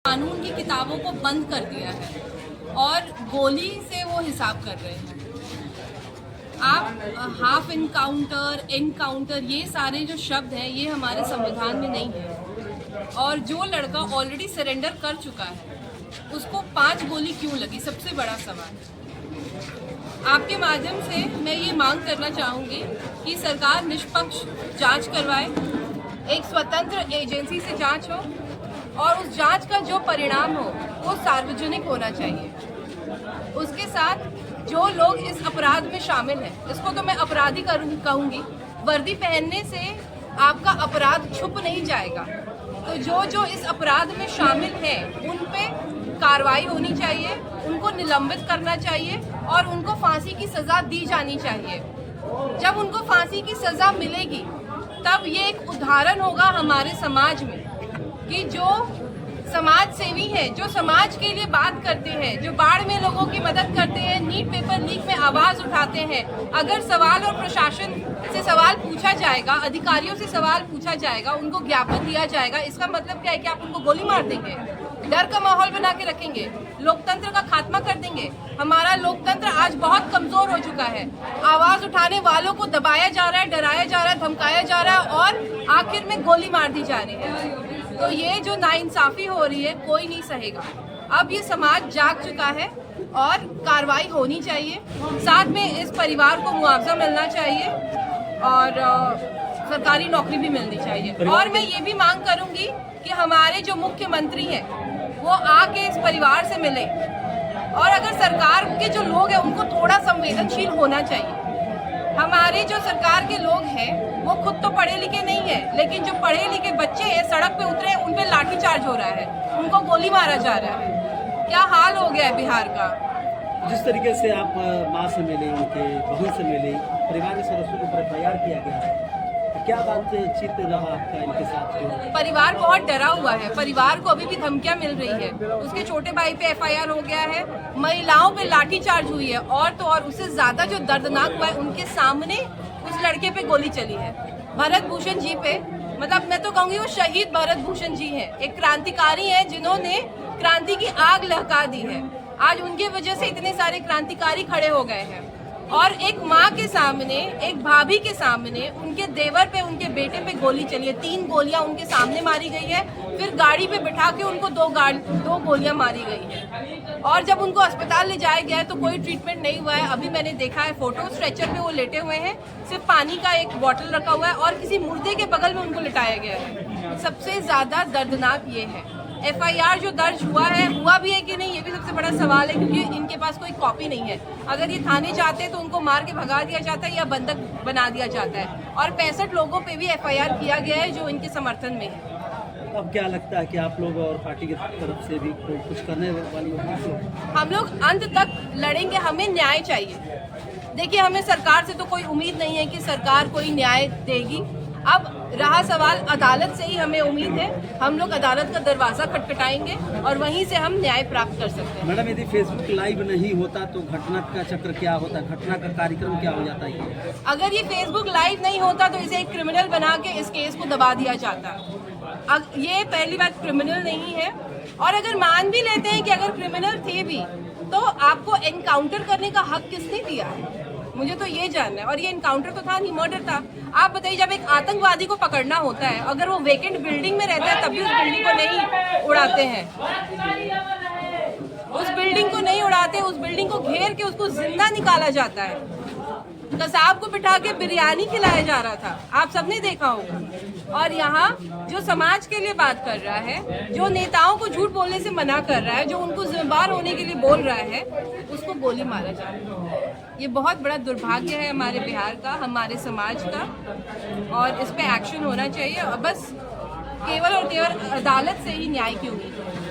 कानून की किताबों को बंद कर दिया है और गोली से वो हिसाब कर रहे हैं। आप हाफ एनकाउंटर ये सारे जो शब्द हैं ये हमारे संविधान में नहीं है। और जो लड़का ऑलरेडी सरेंडर कर चुका है उसको 5 गोली क्यों लगी, सबसे बड़ा सवाल। आपके माध्यम से मैं ये मांग करना चाहूँगी कि सरकार निष्पक्ष जांच करवाए, एक स्वतंत्र एजेंसी से जांच हो और उस जांच का जो परिणाम हो वो सार्वजनिक होना चाहिए। उसके साथ जो लोग इस अपराध में शामिल हैं, इसको तो मैं अपराधी कहूँगी, वर्दी पहनने से आपका अपराध छुप नहीं जाएगा। तो जो इस अपराध में शामिल हैं उन पे कार्रवाई होनी चाहिए, उनको निलंबित करना चाहिए और उनको फांसी की सज़ा दी जानी चाहिए। जब उनको फांसी की सज़ा मिलेगी तब ये एक उदाहरण होगा हमारे समाज में कि जो समाज सेवी हैं, जो समाज के लिए बात करते हैं, जो बाढ़ में लोगों की मदद करते हैं, नीट पेपर लीक में आवाज़ उठाते हैं, अगर सवाल और प्रशासन से सवाल पूछा जाएगा, अधिकारियों से सवाल पूछा जाएगा, उनको ज्ञापन दिया जाएगा, इसका मतलब क्या है कि आप उनको गोली मार देंगे, डर का माहौल बना के रखेंगे, लोकतंत्र का खात्मा कर देंगे। हमारा लोकतंत्र आज बहुत कमज़ोर हो चुका है। आवाज़ उठाने वालों को दबाया जा रहा है, डराया जा रहा है, धमकाया जा रहा है और आखिर में गोली मार दी जा रही है। तो ये जो नाइंसाफ़ी हो रही है कोई नहीं सहेगा। अब ये समाज जाग चुका है और कार्रवाई होनी चाहिए। साथ में इस परिवार को मुआवजा मिलना चाहिए और सरकारी नौकरी भी मिलनी चाहिए। और मैं ये भी मांग करूंगी कि हमारे जो मुख्यमंत्री हैं वो आके इस परिवार से मिले और अगर सरकार के जो लोग हैं उनको थोड़ा संवेदनशील होना चाहिए। हमारे जो सरकार के लोग हैं वो खुद तो पढ़े लिखे नहीं है, लेकिन जो पढ़े लिखे बच्चे हैं सड़क पे उतरे हैं, उन पे लाठीचार्ज हो रहा है, उनको गोली मारा जा रहा है। क्या हाल हो गया है बिहार का। जिस तरीके से आप माँ से मिले, उनके बहन से मिले, परिवार के सदस्यों को एफआईआर किया गया, तो क्या बातचीत रहा आपका इनके साथ? परिवार बहुत डरा हुआ है, परिवार को अभी भी धमकियां मिल रही है। उसके छोटे भाई पे एफआईआर हो गया है, महिलाओं पे लाठीचार्ज हुई है और तो और उससे ज्यादा जो दर्दनाक हुआ है उनके सामने उस लड़के पे गोली चली है, भरत भूषण जी पे। मतलब मैं तो कहूँगी वो शहीद भरत भूषण जी हैं, एक क्रांतिकारी हैं जिन्होंने क्रांति की आग लहका दी है। आज उनके वजह से इतने सारे क्रांतिकारी खड़े हो गए हैं और एक माँ के सामने, एक भाभी के सामने, उनके देवर पे, उनके बेटे पे गोली चली है। 3 गोलियां उनके सामने मारी गई है, फिर गाड़ी पे बिठा के उनको 2 गोलियां मारी गई है। और जब उनको अस्पताल ले जाया गया है तो कोई ट्रीटमेंट नहीं हुआ है। अभी मैंने देखा है फोटो, स्ट्रेचर पे वो लेटे हुए हैं, सिर्फ पानी का एक बॉटल रखा हुआ है और किसी मुर्दे के बगल में उनको लिटाया गया है। सबसे ज़्यादा दर्दनाक ये है। एफआईआर जो दर्ज हुआ भी है कि नहीं, ये भी सबसे बड़ा सवाल है, क्योंकि इनके पास कोई कॉपी नहीं है। अगर ये थाने जाते तो उनको मार के भगा दिया जाता है या बंधक बना दिया जाता है। और 65 लोगों पे भी एफआईआर किया गया है जो इनके समर्थन में है। अब क्या लगता है कि आप लोग और पार्टी की तरफ से भी कुछ करने वाली हो? हम लोग अंत तक लड़ेंगे, हमें न्याय चाहिए। देखिए, हमें सरकार से तो कोई उम्मीद नहीं है कि सरकार कोई न्याय देगी। अब रहा सवाल अदालत से ही हमें उम्मीद है। हम लोग अदालत का दरवाज़ा खटखटाएंगे और वहीं से हम न्याय प्राप्त कर सकते हैं। मैडम, यदि फेसबुक लाइव नहीं होता तो घटना का चक्र क्या होता, घटना का कार्यक्रम क्या हो जाता है? अगर ये फेसबुक लाइव नहीं होता तो इसे एक क्रिमिनल बना के इस केस को दबा दिया जाता। ये पहली बात, क्रिमिनल नहीं है। और अगर मान भी लेते हैं कि अगर क्रिमिनल थे भी तो आपको एनकाउंटर करने का हक किसने दिया है, मुझे तो ये जानना है। और ये एनकाउंटर तो था नहीं, मर्डर था। आप बताइए, जब एक आतंकवादी को पकड़ना होता है, अगर वो वेकेंट बिल्डिंग में रहता है तब भी उस बिल्डिंग को नहीं उड़ाते हैं, उस बिल्डिंग को नहीं उड़ाते, उस बिल्डिंग को घेर के उसको जिंदा निकाला जाता है। कसाब को बिठा के बिरयानी खिलाया जा रहा था, आप सबने देखा होगा। और यहाँ जो समाज के लिए बात कर रहा है, जो नेताओं को झूठ बोलने से मना कर रहा है, जो उनको जिम्मेदार होने के लिए बोल रहा है, उसको गोली मारा जा रहा है। ये बहुत बड़ा दुर्भाग्य है हमारे बिहार का, हमारे समाज का, और इस पे एक्शन होना चाहिए। और बस केवल और केवल अदालत से ही न्याय की उम्मीद है।